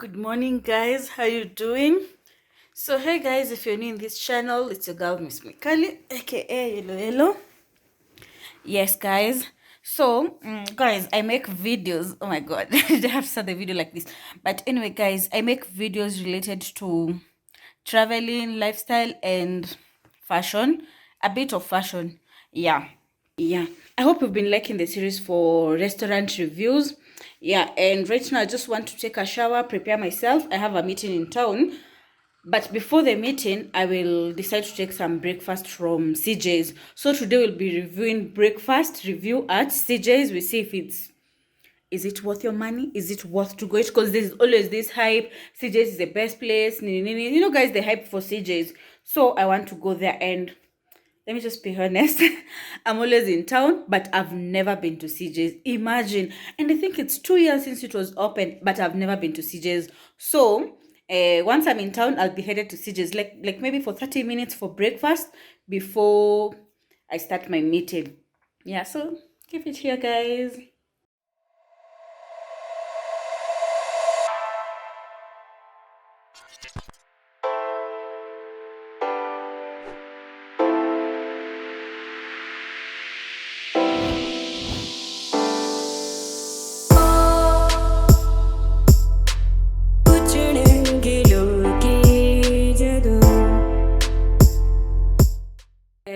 Good morning, guys. How you doing? So, hey guys, if you're new in this channel, it's your girl Miss Mikali, aka Hello Hello. Yes, guys. So, guys, I make videos. Oh my god, I have to start the video like this. But anyway, guys, I make videos related to traveling, lifestyle, and fashion. A bit of fashion. Yeah. Yeah, I hope you've been liking the series for restaurant reviews. Yeah, and right now I just want to take a shower, prepare myself. I have a meeting in town, but before the meeting I will decide to take some breakfast from CJ's. So today we'll be reviewing breakfast review at CJ's. We see if is it worth your money, is it worth to go it, because there's always this hype. CJ's is the best place, you know, guys, the hype for CJ's. So I want to go there, and let me just be honest. I'm always in town, but I've never been to CJ's. Imagine. And I think it's 2 years since it was open, but I've never been to CJ's. So, once I'm in town, I'll be headed to CJ's, like maybe for 30 minutes for breakfast before I start my meeting. Yeah, so keep it here, guys.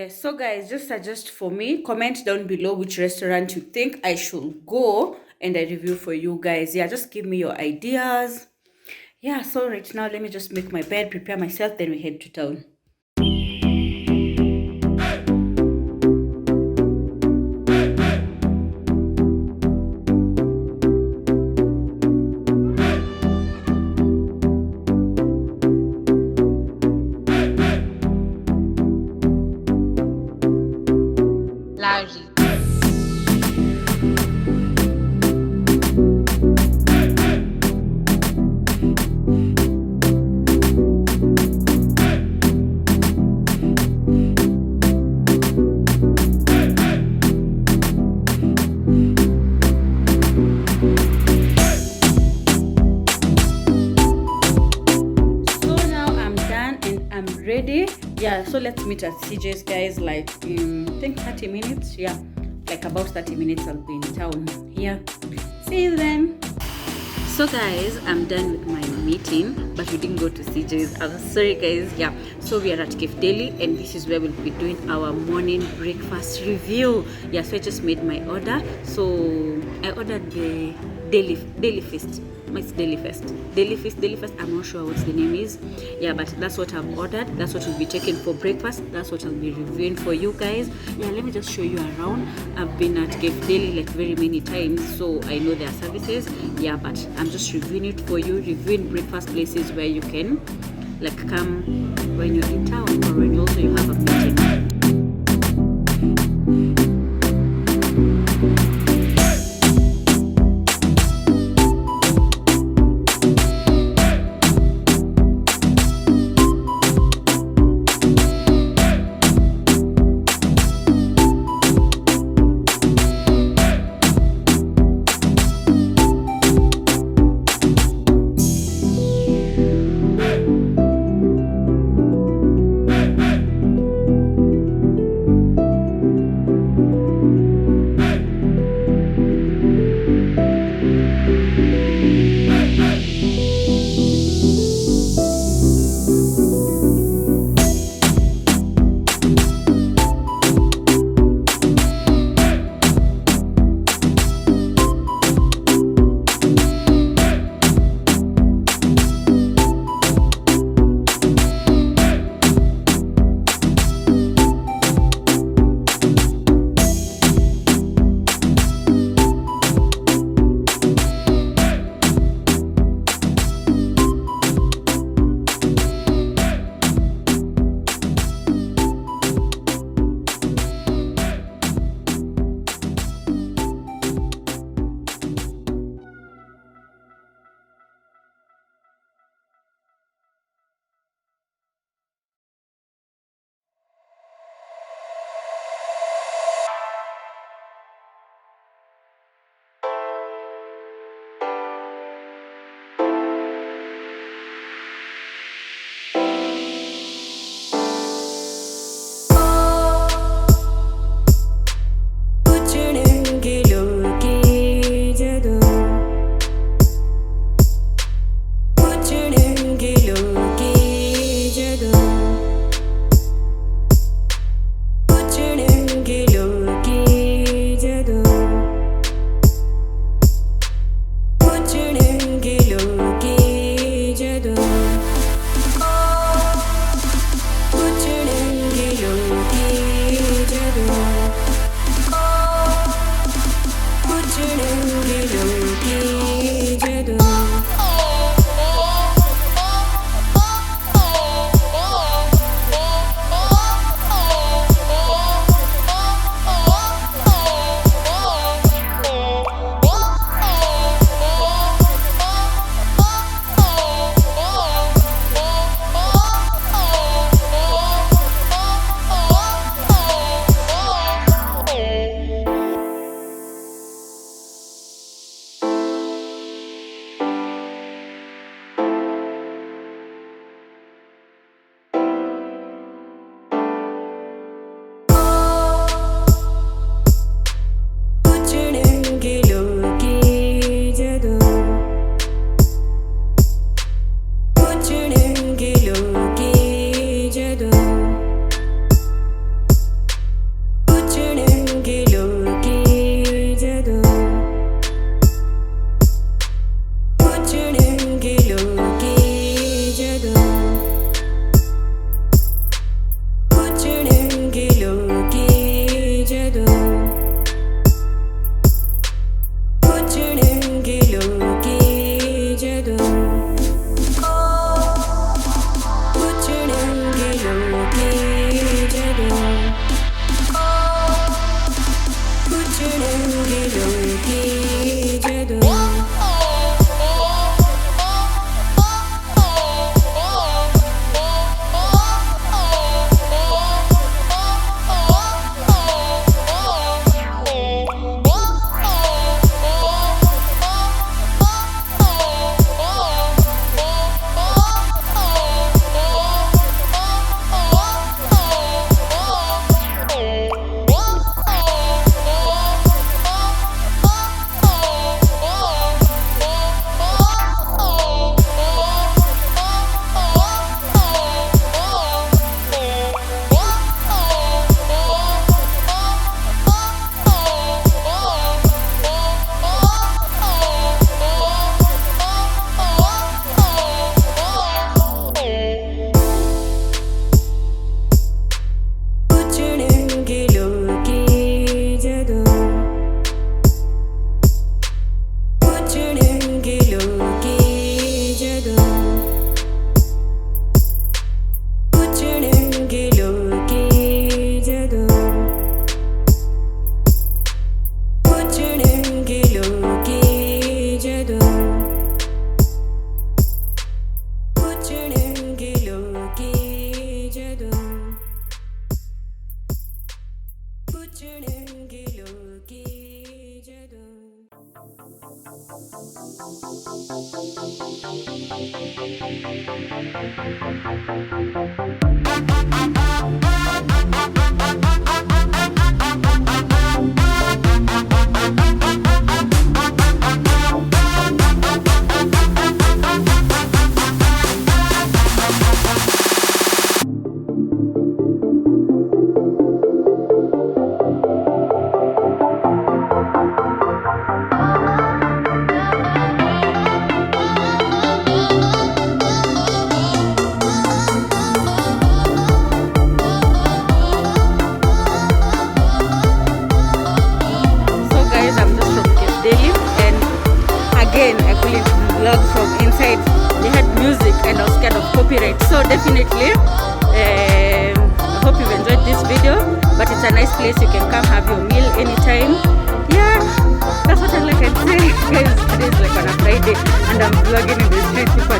So guys, just suggest for me, comment down below which restaurant you think I should go and I review for you guys. Yeah, just give me your ideas. Yeah, so right now let me just make my bed, prepare myself, then we head to town. Larry. Ready. Yeah, so let's meet at CJ's, guys, like in I think 30 minutes. Yeah, like about 30 minutes I'll be in town. Yeah, see you then. So guys, I'm done with my meeting, but we didn't go to CJ's. I'm sorry, guys. Yeah, so we are at Deli, and this is where we'll be doing our morning breakfast review. Yeah, so I just made my order. So I ordered the Deli Feast. It's Deli Feast. I'm not sure what the name is. Yeah, but that's what I've ordered. That's what we'll be taking for breakfast. That's what I'll be reviewing for you guys. Yeah, let me just show you around. I've been at Deli like very many times, so I know their services. Yeah, but I'm just reviewing it for you, reviewing breakfast places where you can like come when you're in town or when also you have a meeting. Deli, and again I couldn't vlog from inside. They had music and I was scared of copyright, so definitely I hope you've enjoyed this video. But it's a nice place, you can come have your meal anytime. Yeah, that's what I can say guys. Today is like on a Friday and I'm vlogging in the street. People